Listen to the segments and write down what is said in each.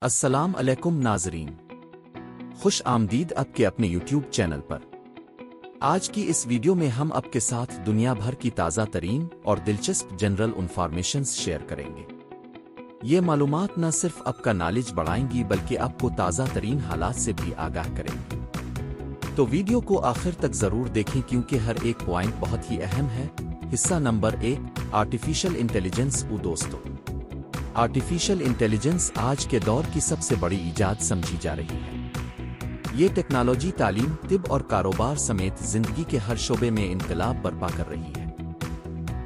السلام علیکم ناظرین، خوش آمدید آپ کے اپنے یوٹیوب چینل پر۔ آج کی اس ویڈیو میں ہم آپ کے ساتھ دنیا بھر کی تازہ ترین اور دلچسپ جنرل انفارمیشنز شیئر کریں گے۔ یہ معلومات نہ صرف آپ کا نالج بڑھائیں گی بلکہ آپ کو تازہ ترین حالات سے بھی آگاہ کریں گی۔ تو ویڈیو کو آخر تک ضرور دیکھیں کیونکہ ہر ایک پوائنٹ بہت ہی اہم ہے۔ حصہ نمبر 1، آرٹیفیشل انٹیلیجنس۔ دوستو، آرٹیفیشل انٹیلیجنس آج کے دور کی سب سے بڑی ایجاد سمجھی جا رہی ہے۔ یہ ٹیکنالوجی تعلیم، طب اور کاروبار سمیت زندگی کے ہر شعبے میں انقلاب برپا کر رہی ہے۔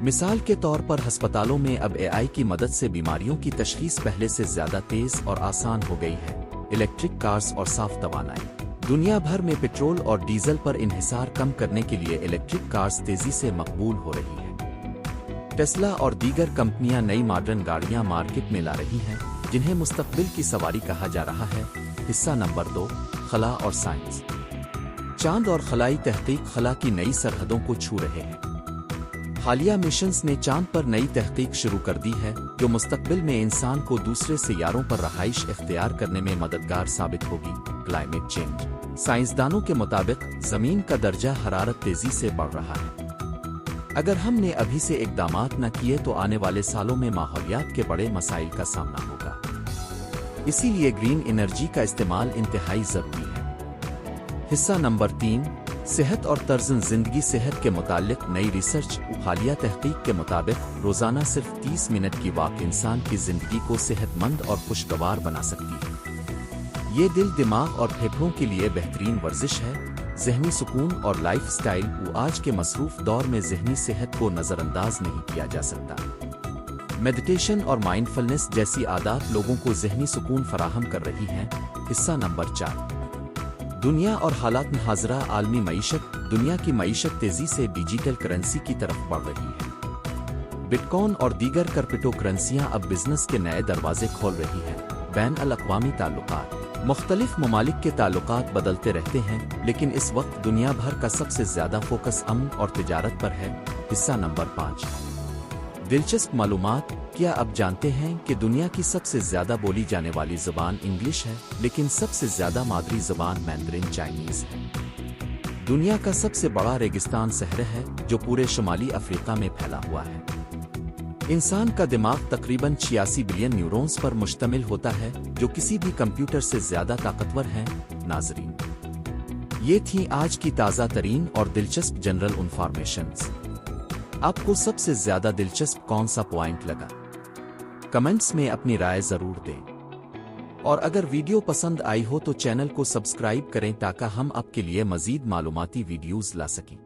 مثال کے طور پر ہسپتالوں میں اب اے آئی کی مدد سے بیماریوں کی تشخیص پہلے سے زیادہ تیز اور آسان ہو گئی ہے۔ الیکٹرک کارز اور صاف توانائی۔ دنیا بھر میں پٹرول اور ڈیزل پر انحصار کم کرنے کے لیے الیکٹرک کارز تیزی سے مقبول ہو رہی ہیں۔ ٹیسلا اور دیگر کمپنیاں نئی ماڈرن گاڑیاں مارکیٹ میں لا رہی ہیں جنہیں مستقبل کی سواری کہا جا رہا ہے۔ حصہ نمبر 2، خلا اور سائنس۔ چاند اور خلائی تحقیق خلا کی نئی سرحدوں کو چھو رہے ہیں۔ حالیہ مشنز نے چاند پر نئی تحقیق شروع کر دی ہے جو مستقبل میں انسان کو دوسرے سیاروں پر رہائش اختیار کرنے میں مددگار ثابت ہوگی۔ Climate change. سائنسدانوں کے مطابق زمین کا درجہ حرارت تیزی سے بڑھ رہا ہے۔ اگر ہم نے ابھی سے اقدامات نہ کیے تو آنے والے سالوں میں ماحولیات کے بڑے مسائل کا سامنا ہوگا۔ اسی لیے گرین انرجی کا استعمال انتہائی ضروری ہے۔ حصہ نمبر 3، صحت اور طرز زندگی۔ صحت کے متعلق نئی ریسرچ۔ حالیہ تحقیق کے مطابق روزانہ صرف 30 منٹ کی واک انسان کی زندگی کو صحت مند اور خوشگوار بنا سکتی ہے۔ یہ دل، دماغ اور پھیپھڑوں کے لیے بہترین ورزش ہے۔ ذہنی سکون اور لائف سٹائل۔ آج کے مصروف دور میں ذہنی صحت کو نظر انداز نہیں کیا جا سکتا۔ میڈیٹیشن اور مائنڈفلنس جیسی عادات لوگوں کو ذہنی سکون فراہم کر رہی ہیں۔ حصہ نمبر 4، دنیا اور حالات حاضرہ۔ عالمی معیشت۔ دنیا کی معیشت تیزی سے ڈیجیٹل کرنسی کی طرف بڑھ رہی ہے۔ بٹ کوائن اور دیگر کرپٹو کرنسیاں اب بزنس کے نئے دروازے کھول رہی ہیں۔ بین الاقوامی تعلقات۔ مختلف ممالک کے تعلقات بدلتے رہتے ہیں لیکن اس وقت دنیا بھر کا سب سے زیادہ فوکس امن اور تجارت پر ہے۔ حصہ نمبر 5، دلچسپ معلومات۔ کیا آپ جانتے ہیں کہ دنیا کی سب سے زیادہ بولی جانے والی زبان انگلش ہے لیکن سب سے زیادہ مادری زبان مینڈرن چائنیز ہے؟ دنیا کا سب سے بڑا ریگستان صحرا ہے جو پورے شمالی افریقہ میں پھیلا ہوا ہے۔ انسان کا دماغ تقریباً 86 بلین نیورونز پر مشتمل ہوتا ہے جو کسی بھی کمپیوٹر سے زیادہ طاقتور ہیں۔ ناظرین، یہ تھیں آج کی تازہ ترین اور دلچسپ جنرل انفارمیشنز۔ آپ کو سب سے زیادہ دلچسپ کون سا پوائنٹ لگا؟ کمنٹس میں اپنی رائے ضرور دیں، اور اگر ویڈیو پسند آئی ہو تو چینل کو سبسکرائب کریں تاکہ ہم آپ کے لیے مزید معلوماتی ویڈیوز لا سکیں۔